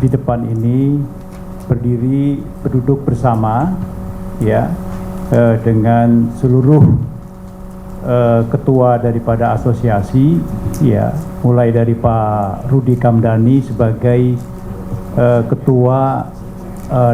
di depan ini berdiri duduk bersama ya dengan seluruh ketua daripada asosiasi ya, mulai dari Pak Rudi Kamdani sebagai ketua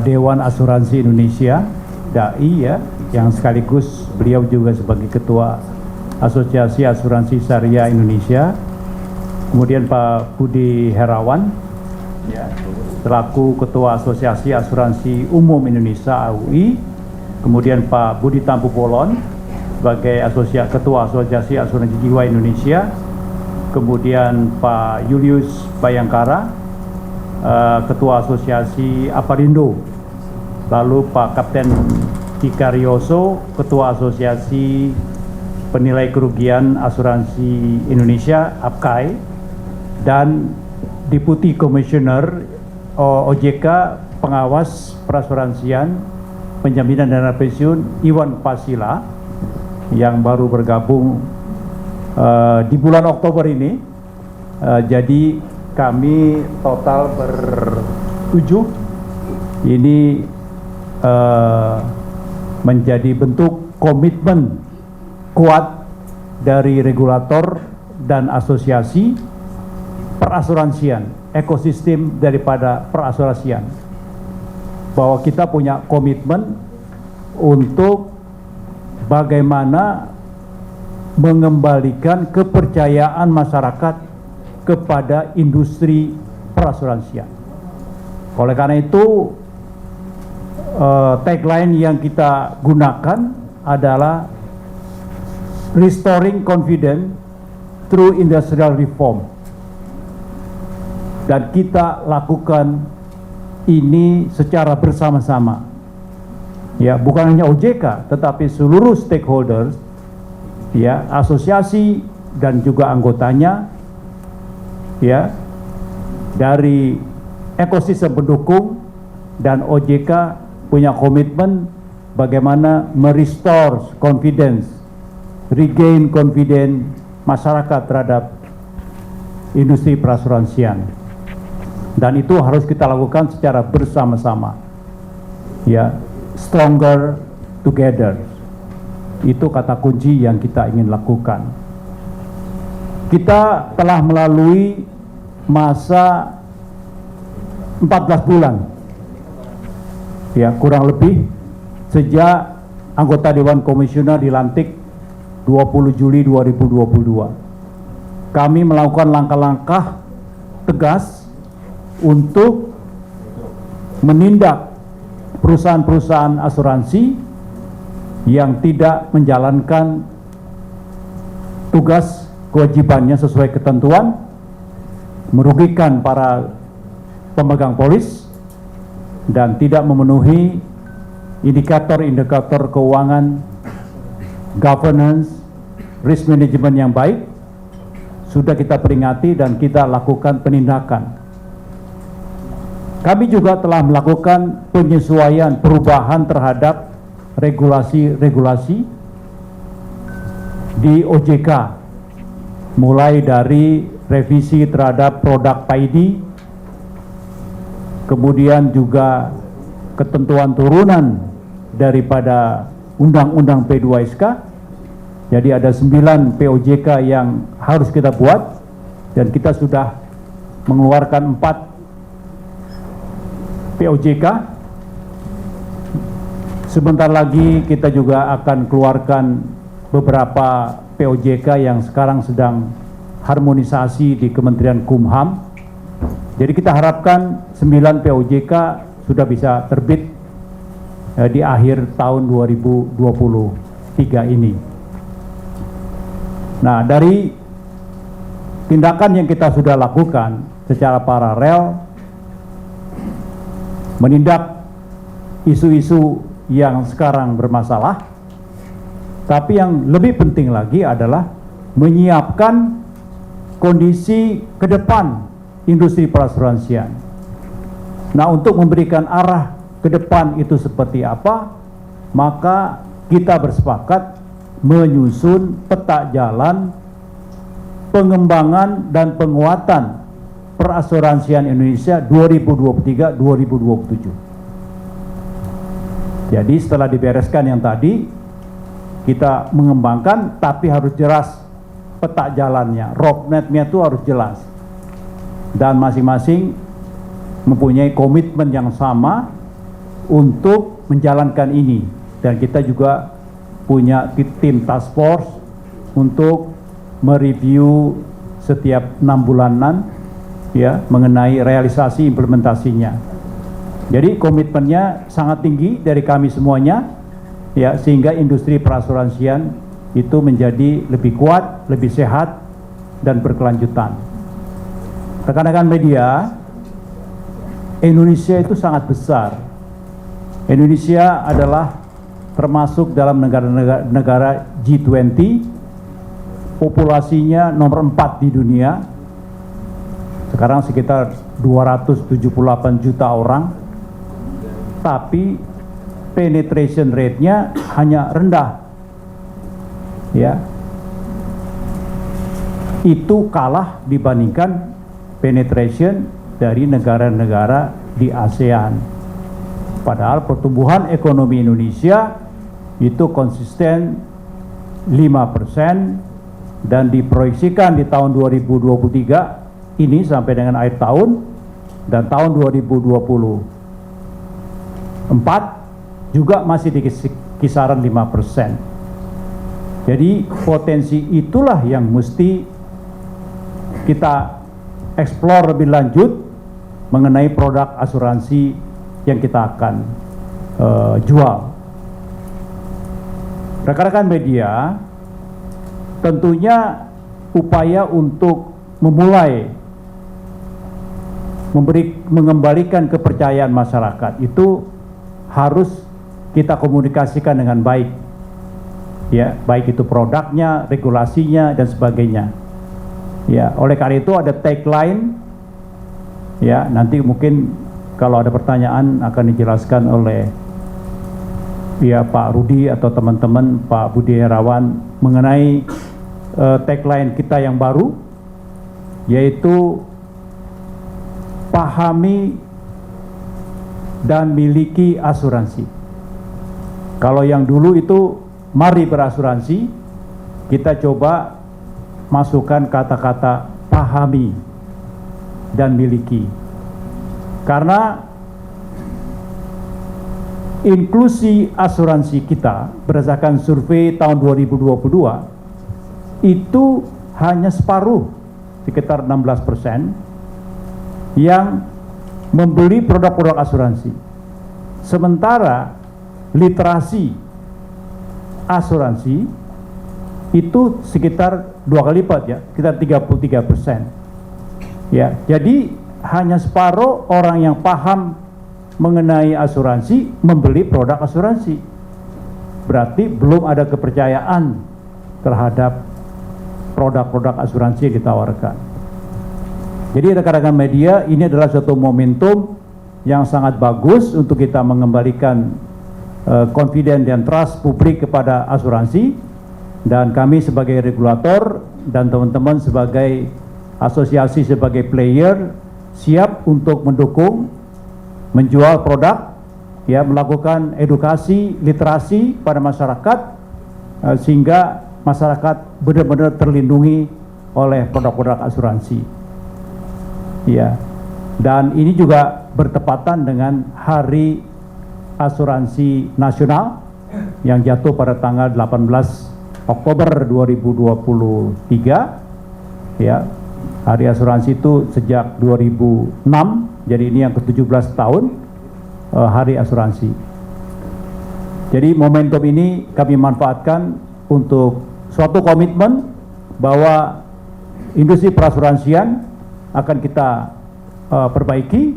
Dewan Asuransi Indonesia DAI ya, yang sekaligus beliau juga sebagai ketua Asosiasi Asuransi Syariah Indonesia. Kemudian Pak Budi Herawan ya, selaku ketua Asosiasi Asuransi Umum Indonesia AUI. Kemudian Pak Budi Tampu Bolon sebagai ketua Asosiasi Asuransi Jiwa Indonesia. Kemudian Pak Julius Bayangkara, ketua Asosiasi Aparindo. Lalu Pak Kapten Kikaryoso, ketua Asosiasi Penilai Kerugian Asuransi Indonesia APKAI, dan Deputi Komisioner OJK Pengawas Perasuransian Penjaminan Dana Pensiun Iwan Pasila yang baru bergabung di bulan Oktober ini. Jadi kami total bertujuh. Ini menjadi bentuk komitmen kuat dari regulator dan asosiasi perasuransian, ekosistem daripada perasuransian, bahwa kita punya komitmen untuk bagaimana mengembalikan kepercayaan masyarakat kepada industri perasuransian. Oleh karena itu, tagline yang kita gunakan adalah Restoring Confidence through Industrial Reform. Dan kita lakukan ini secara bersama-sama. Ya, bukan hanya OJK, tetapi seluruh stakeholders, ya, asosiasi dan juga anggotanya, ya, dari ekosistem pendukung, dan OJK punya komitmen bagaimana merestore confidence, regain confidence masyarakat terhadap industri perasuransian. Dan itu harus kita lakukan secara bersama-sama. Ya, stronger together. Itu kata kunci yang kita ingin lakukan. Kita telah melalui masa 14 bulan. Ya, kurang lebih sejak anggota Dewan Komisioner dilantik 20 Juli 2022. Kami melakukan langkah-langkah tegas untuk menindak perusahaan-perusahaan asuransi yang tidak menjalankan tugas kewajibannya sesuai ketentuan, merugikan para pemegang polis, dan tidak memenuhi indikator-indikator keuangan, governance, risk management yang baik. Sudah kita peringati dan kita lakukan penindakan. Kami juga telah melakukan penyesuaian perubahan terhadap regulasi-regulasi di OJK, mulai dari revisi terhadap produk PAID, kemudian juga ketentuan turunan daripada Undang-Undang P2SK. Jadi ada 9 POJK yang harus kita buat, dan kita sudah mengeluarkan 4 POJK. Sebentar lagi kita juga akan keluarkan beberapa POJK yang sekarang sedang harmonisasi di Kementerian Kumham. Jadi kita harapkan 9 POJK sudah bisa terbit di akhir tahun 2023 ini. Nah, dari tindakan yang kita sudah lakukan secara paralel, menindak isu-isu yang sekarang bermasalah, tapi yang lebih penting lagi adalah menyiapkan kondisi ke depan industri perasuransian. Nah, untuk memberikan arah ke depan itu seperti apa, maka kita bersepakat menyusun peta jalan pengembangan dan penguatan perasuransian Indonesia 2023-2027. Jadi setelah dibereskan yang tadi, kita mengembangkan, tapi harus jelas peta jalannya, roadmap-nya itu harus jelas. Dan masing-masing mempunyai komitmen yang sama untuk menjalankan ini. Dan kita juga punya tim task force untuk mereview setiap 6 bulanan ya mengenai realisasi implementasinya. Jadi komitmennya sangat tinggi dari kami semuanya ya, sehingga industri perasuransian itu menjadi lebih kuat, lebih sehat dan berkelanjutan. Rekan-rekan media, Indonesia itu sangat besar. Indonesia adalah termasuk dalam negara G20, populasinya nomor 4 di dunia, sekarang sekitar 278 juta orang, tapi penetration rate-nya hanya rendah, ya, itu kalah dibandingkan penetration dari negara-negara di ASEAN. Padahal pertumbuhan ekonomi Indonesia itu konsisten 5% dan diproyeksikan di tahun 2023 ini sampai dengan akhir tahun dan tahun 2024 juga masih di kisaran 5%. Jadi potensi itulah yang mesti kita eksplor lebih lanjut mengenai produk asuransi yang kita akan jual. Rekan-rekan media, tentunya upaya untuk memulai mengembalikan kepercayaan masyarakat itu harus kita komunikasikan dengan baik, ya, baik itu produknya, regulasinya dan sebagainya. Ya, oleh karena itu ada tagline, ya, nanti mungkin kalau ada pertanyaan akan dijelaskan oleh ya Pak Rudi atau teman-teman Pak Budi Herawan mengenai tagline kita yang baru, yaitu pahami dan miliki asuransi. Kalau yang dulu itu mari berasuransi, kita coba masukkan kata-kata pahami dan miliki. Karena inklusi asuransi kita berdasarkan survei tahun 2022 itu hanya separuh, sekitar 16% yang membeli produk-produk asuransi. Sementara literasi asuransi itu sekitar 2 kali lipat, ya, sekitar 33%. Ya, jadi hanya separuh orang yang paham mengenai asuransi membeli produk asuransi. Berarti belum ada kepercayaan terhadap produk-produk asuransi yang ditawarkan. Jadi rekan-rekan media, ini adalah suatu momentum yang sangat bagus untuk kita mengembalikan confidence dan trust publik kepada asuransi, dan kami sebagai regulator dan teman-teman sebagai asosiasi sebagai player siap untuk mendukung, menjual produk, ya, melakukan edukasi, literasi pada masyarakat sehingga masyarakat benar-benar terlindungi oleh produk-produk asuransi. Ya. Dan ini juga bertepatan dengan Hari Asuransi Nasional yang jatuh pada tanggal 18 Oktober 2023. Ya. Hari asuransi itu sejak 2006, jadi ini yang ke-17 tahun Hari Asuransi. Jadi momentum ini kami manfaatkan untuk suatu komitmen bahwa industri perasuransian akan kita perbaiki,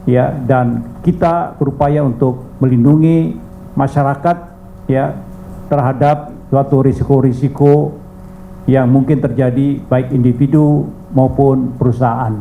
ya, dan kita berupaya untuk melindungi masyarakat, ya, terhadap suatu risiko-risiko yang mungkin terjadi baik individu maupun perusahaan.